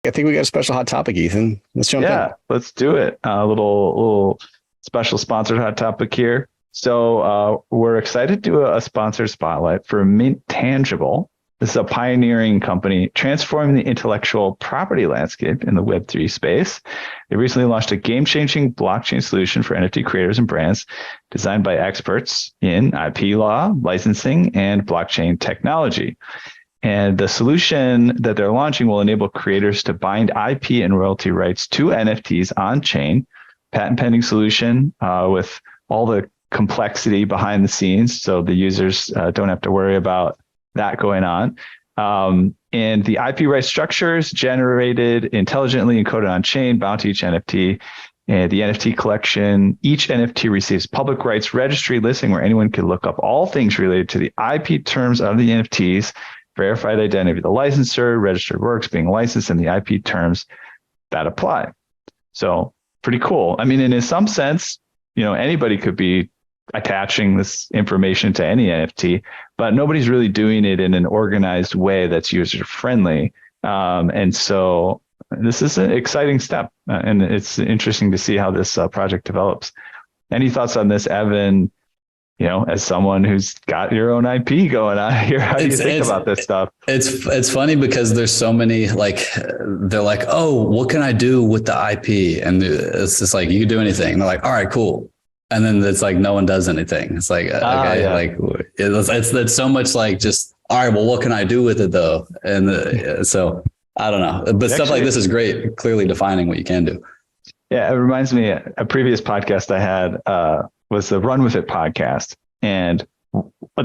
I think we got a special hot topic, Ethan. Let's jump in. Yeah, let's do it. A little special sponsored hot topic here. So we're excited to do a sponsored spotlight for Mintangible. This is a pioneering company transforming the intellectual property landscape in the Web3 space. They recently launched a game-changing blockchain solution for NFT creators and brands designed by experts in IP law, licensing, and blockchain technology. And the solution that they're launching will enable creators to bind IP and royalty rights to NFTs on-chain, patent pending solution with all the complexity behind the scenes, so the users don't have to worry about that going on. And the IP rights structures generated intelligently encoded on chain, bound to each NFT. And the NFT collection, each NFT receives public rights registry listing where anyone can look up all things related to the IP terms of the NFTs, verified identity of the licensor, registered works being licensed, and the IP terms that apply. So pretty cool. I mean, and in some sense, anybody could be attaching this information to any NFT, but nobody's really doing it in an organized way that's user friendly. And so this is an exciting step, and it's interesting to see how this project develops. Any thoughts on this, Evan? As someone who's got your own IP going on here, how do you think about this stuff? It's funny because there's so many, they're like, oh, what can I do with the IP? And it's just like, you can do anything. And they're like, all right, cool. And then it's like, no one does anything. It's like, okay, yeah. It's so much like just, all right, well, what can I do with it though? And so I don't know, but stuff like this is great. Clearly defining what you can do. Yeah. It reminds me, a previous podcast I had was the Run With It podcast. And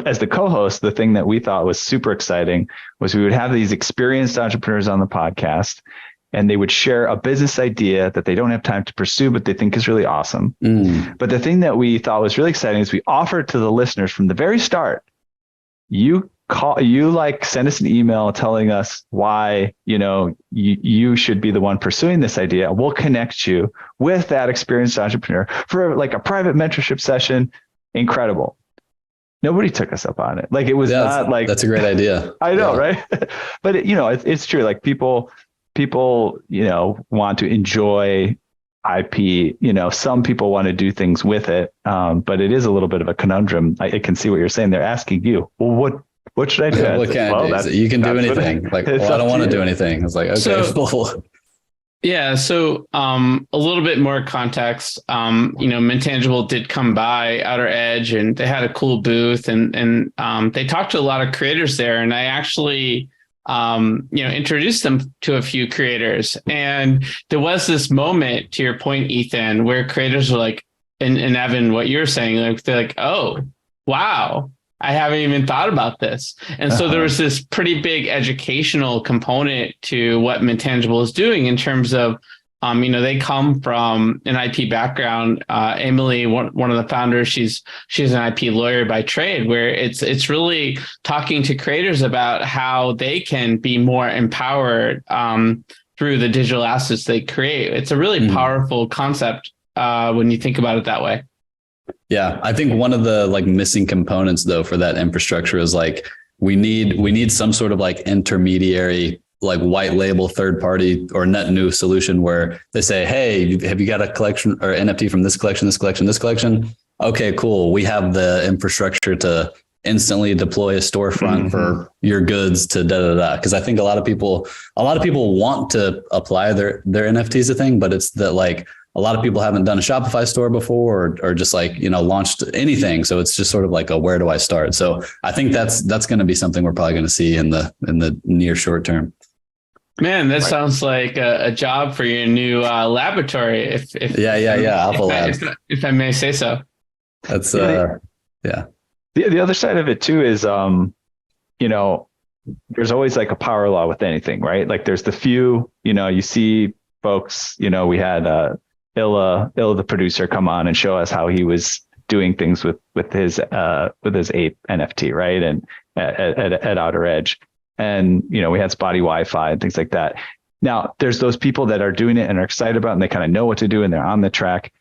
as the co-host, the thing that we thought was super exciting was we would have these experienced entrepreneurs on the podcast, and they would share a business idea that they don't have time to pursue, but they think is really awesome. But the thing that we thought was really exciting is we offered to the listeners from the very start, you send us an email telling us why, you should be the one pursuing this idea. We'll connect you with that experienced entrepreneur for like a private mentorship session. Incredible. Nobody took us up on it. Like, it was not like, that's a great idea. I know. Yeah. Right. But it's true. Like people, want to enjoy IP, some people want to do things with it. But it is a little bit of a conundrum. I can see what you're saying. They're asking you, well, what should I do? What can I do? You can do anything. Like, well, I don't want to do anything. It's like, okay, cool. Yeah. So a little bit more context. Mintangible did come by Outer Edge, and they had a cool booth, and they talked to a lot of creators there. And I actually introduced them to a few creators. And there was this moment, to your point, Ethan, where creators were like, and Evan, what you're saying, like, they're like, oh, wow, I haven't even thought about this. And so there was this pretty big educational component to what Mintangible is doing in terms of, they come from an IP background. Emily, one of the founders, she's an IP lawyer by trade, where it's really talking to creators about how they can be more empowered through the digital assets they create. It's a really powerful concept when you think about it that way. Yeah, I think one of the missing components though for that infrastructure is we need some sort of intermediary, white label third party or net new solution where they say, hey, have you got a collection or NFT from this collection, this collection, this collection? Okay, cool. We have the infrastructure to instantly deploy a storefront for your goods to Because I think a lot of people want to apply their NFTs to thing, but it's that a lot of people haven't done a Shopify store before or just launched anything. So it's just sort of like where do I start? So I think that's going to be something we're probably going to see in the near short term. Man, that sounds like a job for your new laboratory. If Alpha Labs. If I may say so. That's yeah. The other side of it too is, there's always like a power law with anything, right? Like there's the few, you see folks, we had Illa, the producer, come on and show us how he was doing things with his ape NFT, right? And at Outer Edge. And, we had spotty Wi-Fi and things like that. Now there's those people that are doing it and are excited about it and they kind of know what to do and they're on the track.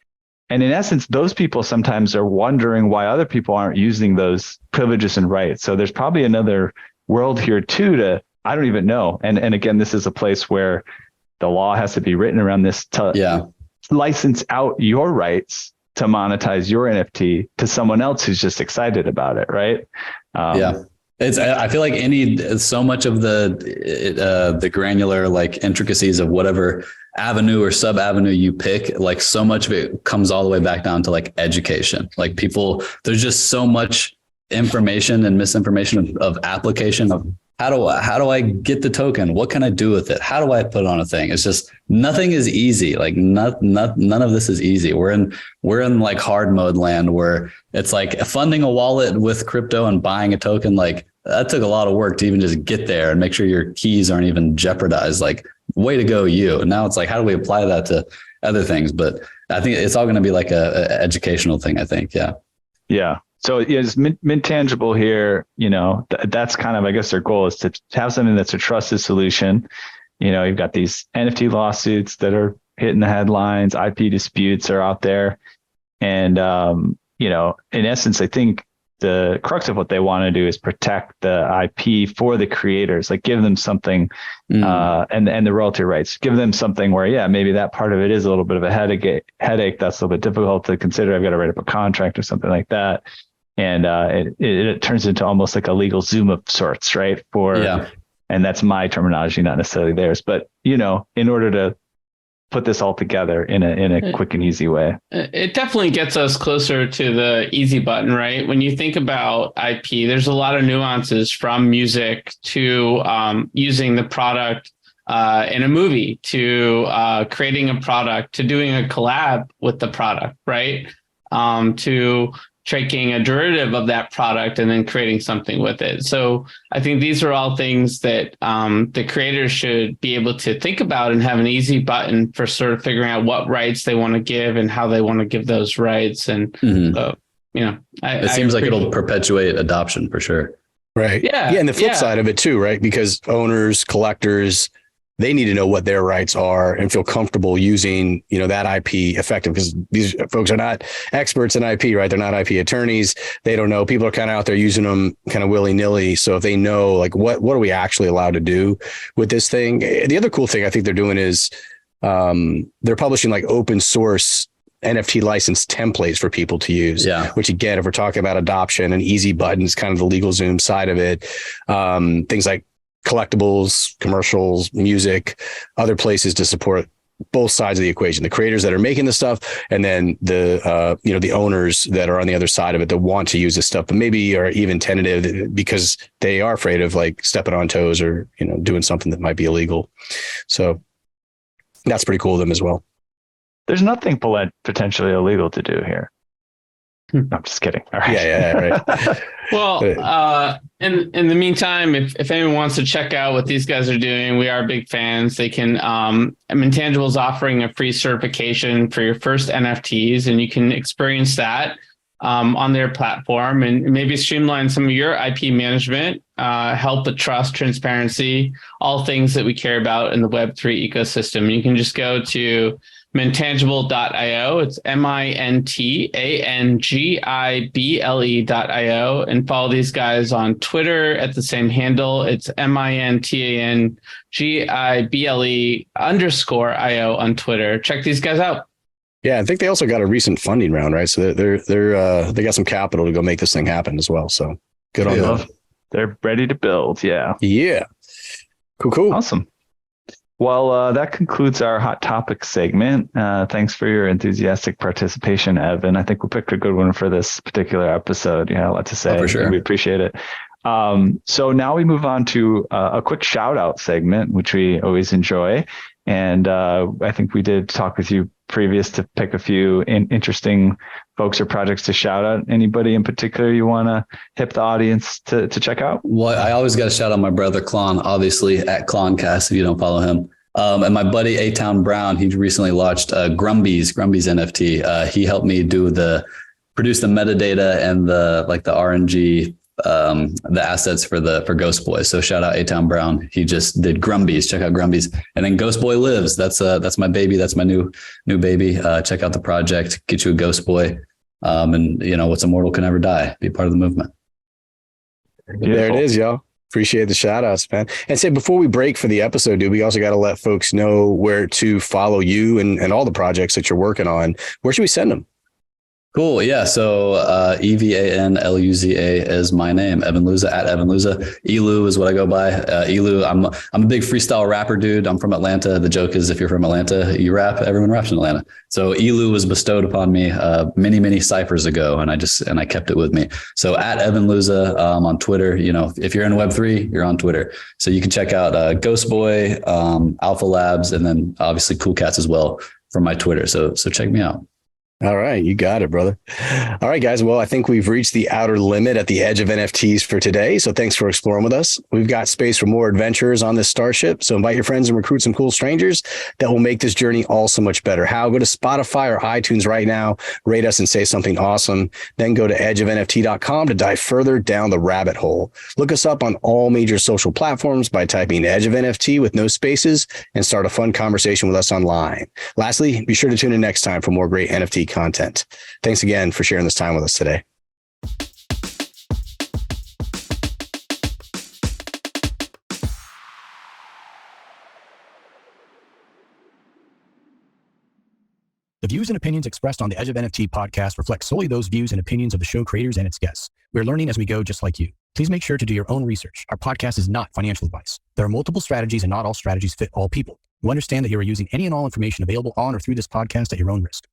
And in essence, those people sometimes are wondering why other people aren't using those privileges and rights. So there's probably another world here too I don't even know. And again, this is a place where the law has to be written around this to license out your rights to monetize your NFT to someone else who's just excited about it, right? I feel like so much of the granular like intricacies of whatever avenue or sub avenue you pick, like so much of it comes all the way back down to like education. Like there's just so much information and misinformation of application of how do I get the token? What can I do with it? How do I put it on a thing? It's just nothing is easy. Like none of this is easy. We're in like hard mode land where it's like funding a wallet with crypto and buying a token. Like that took a lot of work to even just get there and make sure your keys aren't even jeopardized. Like way to go, you. And now it's like, how do we apply that to other things? But I think it's all going to be like a educational thing, I think. Yeah. Yeah. So it's Mintangible here, that's kind of, I guess their goal is to have something that's a trusted solution. You've got these NFT lawsuits that are hitting the headlines, IP disputes are out there. And, in essence, I think the crux of what they want to do is protect the IP for the creators, like give them something, and the royalty rights, give them something where, maybe that part of it is a little bit of a headache that's a little bit difficult to consider. I've got to write up a contract or something like that. And it turns into almost like a legal Zoom of sorts, right? And that's my terminology, not necessarily theirs, but in order to put this all together in a quick and easy way. It definitely gets us closer to the easy button, right? When you think about IP, there's a lot of nuances from music to using the product in a movie to creating a product to doing a collab with the product, right? To taking a derivative of that product and then creating something with it. So I think these are all things that the creators should be able to think about and have an easy button for sort of figuring out what rights they want to give and how they want to give those rights. And it seems like it'll perpetuate adoption for sure. Right. Yeah. And the flip side of it too, right? Because owners, collectors, they need to know what their rights are and feel comfortable using, that IP effective, because these folks are not experts in IP, right? They're not IP attorneys. They don't know. People are kind of out there using them kind of willy nilly. So if they know, like, what are we actually allowed to do with this thing? The other cool thing I think they're doing is they're publishing like open source NFT license templates for people to use, which again, if we're talking about adoption and easy buttons, kind of the LegalZoom side of it, things like collectibles, commercials, music, other places to support both sides of the equation, the creators that are making the stuff, and then the owners that are on the other side of it that want to use this stuff, but maybe are even tentative because they are afraid of like stepping on toes or, doing something that might be illegal. So that's pretty cool of them as well. There's nothing potentially illegal to do here. No, I'm just kidding. All right. Yeah, right. Well, in the meantime, if anyone wants to check out what these guys are doing, we are big fans. They can, Mintangible is offering a free certification for your first NFTs, and you can experience that on their platform and maybe streamline some of your IP management, help with trust, transparency, all things that we care about in the Web3 ecosystem. You can just go to Mintangible.io. It's Mintangible.io and follow these guys on Twitter at the same handle. It's Mintangible_IO on Twitter. Check these guys out. Yeah, I think they also got a recent funding round, right? So they got some capital to go make this thing happen as well. So good on them. They're ready to build. Yeah. Cool. Awesome. Well, that concludes our Hot Topic segment. Thanks for your enthusiastic participation, Evan. I think we picked a good one for this particular episode. A lot to say. For sure. We appreciate it. So now we move on to a quick shout out segment, which we always enjoy. And I think we did talk with you previous to pick a few interesting folks or projects to shout out? Anybody in particular you want to hip the audience to check out? Well, I always got to shout out my brother Klon, obviously at Kloncast if you don't follow him. And my buddy A-Town Brown, he recently launched Grumbies NFT. He helped me produce the metadata and the RNG, the assets for Ghost Boy. So shout out A-Town Brown. He just did Grumbies. Check out Grumbies. And then Ghost Boy Lives. That's my baby. That's my new baby. Check out the project. Get you a Ghost Boy. And what's immortal can never die. Be part of the movement. Beautiful. There it is, y'all. Appreciate the shout outs, man. And say before we break for the episode, dude, we also got to let folks know where to follow you and all the projects that you're working on. Where should we send them? Cool. Yeah. So EvanLuza is my name. Evan Luza at Evan Luza. Elu is what I go by. Elu. I'm a big freestyle rapper, dude. I'm from Atlanta. The joke is if you're from Atlanta, you rap. Everyone raps in Atlanta. So Elu was bestowed upon me many ciphers ago, and I kept it with me. So at Evan Luza on Twitter. If you're in Web3, you're on Twitter. So you can check out Ghost Boy, Alpha Labs, and then obviously Cool Cats as well from my Twitter. So check me out. All right. You got it, brother. All right, guys. Well, I think we've reached the outer limit at the edge of NFTs for today. So thanks for exploring with us. We've got space for more adventures on this starship. So invite your friends and recruit some cool strangers that will make this journey all so much better. How? Go to Spotify or iTunes right now, rate us and say something awesome. Then go to edgeofnft.com to dive further down the rabbit hole. Look us up on all major social platforms by typing Edge of NFT with no spaces and start a fun conversation with us online. Lastly, be sure to tune in next time for more great NFT content. Thanks again for sharing this time with us today. The views and opinions expressed on the Edge of NFT podcast reflect solely those views and opinions of the show creators and its guests. We're learning as we go, just like you. Please make sure to do your own research. Our podcast is not financial advice. There are multiple strategies and not all strategies fit all people. You understand that you are using any and all information available on or through this podcast at your own risk.